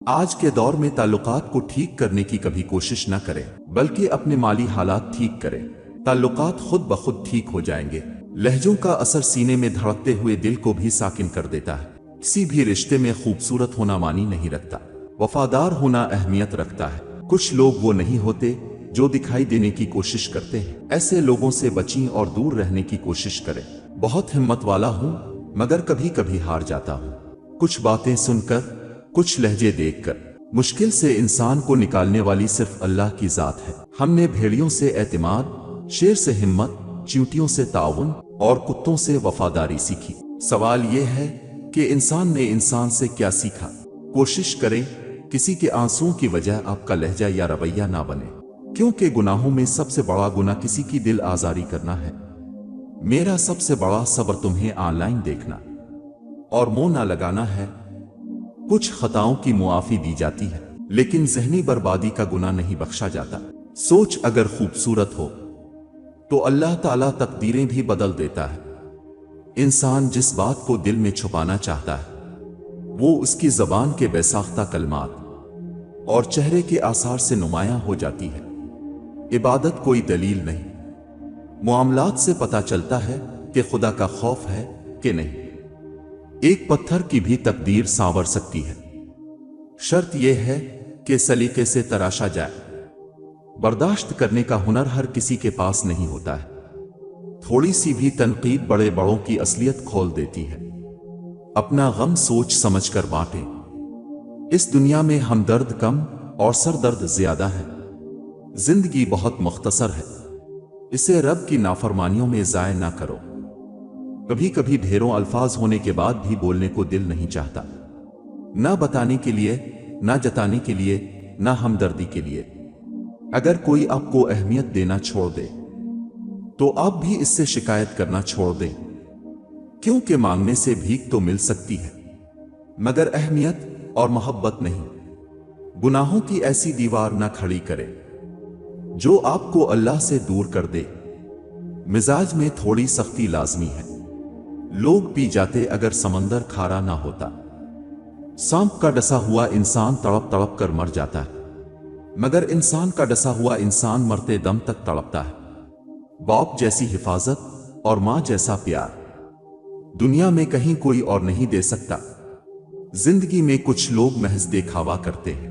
آج کے دور میں تعلقات کو ٹھیک کرنے کی کبھی کوشش نہ کریں بلکہ اپنے مالی حالات ٹھیک کریں۔ تعلقات خود بخود ٹھیک ہو جائیں گے۔ لہجوں کا اثر سینے میں دھڑکتے ہوئے دل کو بھی ساکن کر دیتا ہے۔ کسی بھی رشتے میں خوبصورت ہونا معنی نہیں رکھتا، وفادار ہونا اہمیت رکھتا ہے۔ کچھ لوگ وہ نہیں ہوتے جو دکھائی دینے کی کوشش کرتے ہیں، ایسے لوگوں سے بچیں اور دور رہنے کی کوشش کریں۔ بہت ہمت والا ہوں مگر کبھی کبھی ہار جاتا ہوں۔ کچھ باتیں سن کر، کچھ لہجے دیکھ کر، مشکل سے انسان کو نکالنے والی صرف اللہ کی ذات ہے۔ ہم نے بھیڑیوں سے اعتماد، شیر سے ہمت، چیونٹیوں سے تعاون اور کتوں سے وفاداری سیکھی۔ سوال یہ ہے کہ انسان نے انسان سے کیا سیکھا؟ کوشش کریں کسی کے آنسوؤں کی وجہ آپ کا لہجہ یا رویہ نہ بنے، کیونکہ گناہوں میں سب سے بڑا گناہ کسی کی دل آزاری کرنا ہے۔ میرا سب سے بڑا صبر تمہیں آن لائن دیکھنا اور منہ نہ لگانا ہے۔ کچھ خطاؤں کی معافی دی جاتی ہے لیکن ذہنی بربادی کا گناہ نہیں بخشا جاتا۔ سوچ اگر خوبصورت ہو تو اللہ تعالیٰ تقدیریں بھی بدل دیتا ہے۔ انسان جس بات کو دل میں چھپانا چاہتا ہے وہ اس کی زبان کے بے ساختہ کلمات اور چہرے کے آثار سے نمایاں ہو جاتی ہے۔ عبادت کوئی دلیل نہیں، معاملات سے پتہ چلتا ہے کہ خدا کا خوف ہے کہ نہیں۔ ایک پتھر کی بھی تقدیر سانور سکتی ہے، شرط یہ ہے کہ سلیقے سے تراشا جائے۔ برداشت کرنے کا ہنر ہر کسی کے پاس نہیں ہوتا ہے۔ تھوڑی سی بھی تنقید بڑے بڑوں کی اصلیت کھول دیتی ہے۔ اپنا غم سوچ سمجھ کر بانٹیں۔ اس دنیا میں ہمدرد کم اور سر درد زیادہ ہے۔ زندگی بہت مختصر ہے، اسے رب کی نافرمانیوں میں ضائع نہ کرو۔ کبھی کبھی ڈھیروں الفاظ ہونے کے بعد بھی بولنے کو دل نہیں چاہتا، نہ بتانے کے لیے، نہ جتانے کے لیے، نہ ہمدردی کے لیے۔ اگر کوئی آپ کو اہمیت دینا چھوڑ دے تو آپ بھی اس سے شکایت کرنا چھوڑ دیں، کیونکہ مانگنے سے بھیک تو مل سکتی ہے مگر اہمیت اور محبت نہیں۔ گناہوں کی ایسی دیوار نہ کھڑی کرے جو آپ کو اللہ سے دور کر دے۔ مزاج میں تھوڑی سختی لازمی ہے۔ لوگ پی جاتے اگر سمندر کھارا نہ ہوتا۔ سانپ کا ڈسا ہوا انسان تڑپ تڑپ کر مر جاتا ہے مگر انسان کا ڈسا ہوا انسان مرتے دم تک تڑپتا ہے۔ باپ جیسی حفاظت اور ماں جیسا پیار دنیا میں کہیں کوئی اور نہیں دے سکتا۔ زندگی میں کچھ لوگ محض دکھاوا کرتے ہیں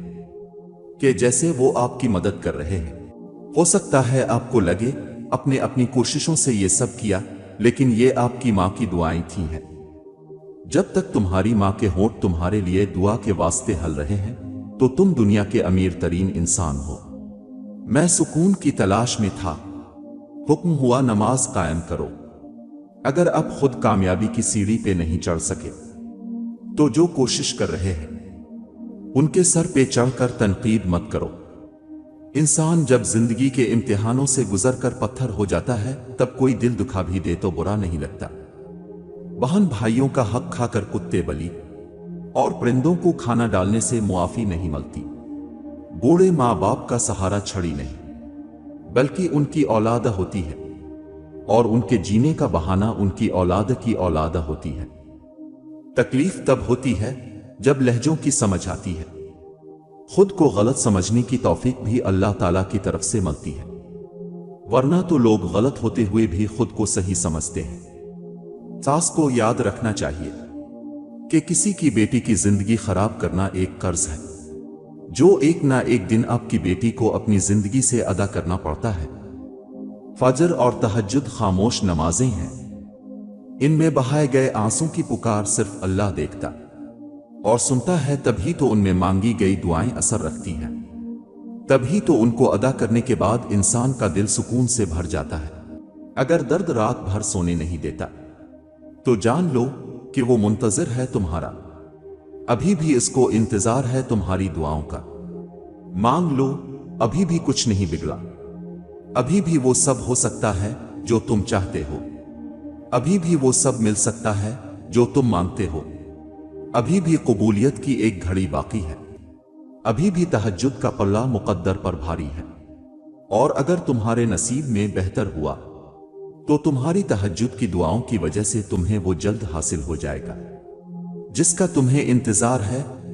کہ جیسے وہ آپ کی مدد کر رہے ہیں۔ ہو سکتا ہے آپ کو لگے اپنی کوششوں سے یہ سب کیا، لیکن یہ آپ کی ماں کی دعائیں تھیں ہیں۔ جب تک تمہاری ماں کے ہونٹ تمہارے لیے دعا کے واسطے ہل رہے ہیں تو تم دنیا کے امیر ترین انسان ہو۔ میں سکون کی تلاش میں تھا، حکم ہوا نماز قائم کرو۔ اگر اب خود کامیابی کی سیڑھی پہ نہیں چڑھ سکے تو جو کوشش کر رہے ہیں ان کے سر پہ چڑھ کر تنقید مت کرو۔ انسان جب زندگی کے امتحانوں سے گزر کر پتھر ہو جاتا ہے تب کوئی دل دکھا بھی دے تو برا نہیں لگتا۔ بہن بھائیوں کا حق کھا کر کتے بلی اور پرندوں کو کھانا ڈالنے سے معافی نہیں ملتی۔ بوڑھے ماں باپ کا سہارا چھڑی نہیں بلکہ ان کی اولاد ہوتی ہے، اور ان کے جینے کا بہانہ ان کی اولاد کی اولاد ہوتی ہے۔ تکلیف تب ہوتی ہے جب لہجوں کی سمجھ آتی ہے۔ خود کو غلط سمجھنے کی توفیق بھی اللہ تعالیٰ کی طرف سے ملتی ہے، ورنہ تو لوگ غلط ہوتے ہوئے بھی خود کو صحیح سمجھتے ہیں۔ ساس کو یاد رکھنا چاہیے کہ کسی کی بیٹی کی زندگی خراب کرنا ایک قرض ہے جو ایک نہ ایک دن آپ کی بیٹی کو اپنی زندگی سے ادا کرنا پڑتا ہے۔ فجر اور تہجد خاموش نمازیں ہیں، ان میں بہائے گئے آنسوں کی پکار صرف اللہ دیکھتا اور سنتا ہے، تبھی تو ان میں مانگی گئی دعائیں اثر رکھتی ہیں، تبھی تو ان کو ادا کرنے کے بعد انسان کا دل سکون سے بھر جاتا ہے۔ اگر درد رات بھر سونے نہیں دیتا تو جان لو کہ وہ منتظر ہے تمہارا، ابھی بھی اس کو انتظار ہے تمہاری دعاؤں کا۔ مانگ لو، ابھی بھی کچھ نہیں بگڑا، ابھی بھی وہ سب ہو سکتا ہے جو تم چاہتے ہو، ابھی بھی وہ سب مل سکتا ہے جو تم مانگتے ہو، ابھی بھی قبولیت کی ایک گھڑی باقی ہے، ابھی بھی تہجد کا پلہ مقدر پر بھاری ہے، اور اگر تمہارے نصیب میں بہتر ہوا تو تمہاری تہجد کی دعاؤں کی وجہ سے تمہیں وہ جلد حاصل ہو جائے گا جس کا تمہیں انتظار ہے۔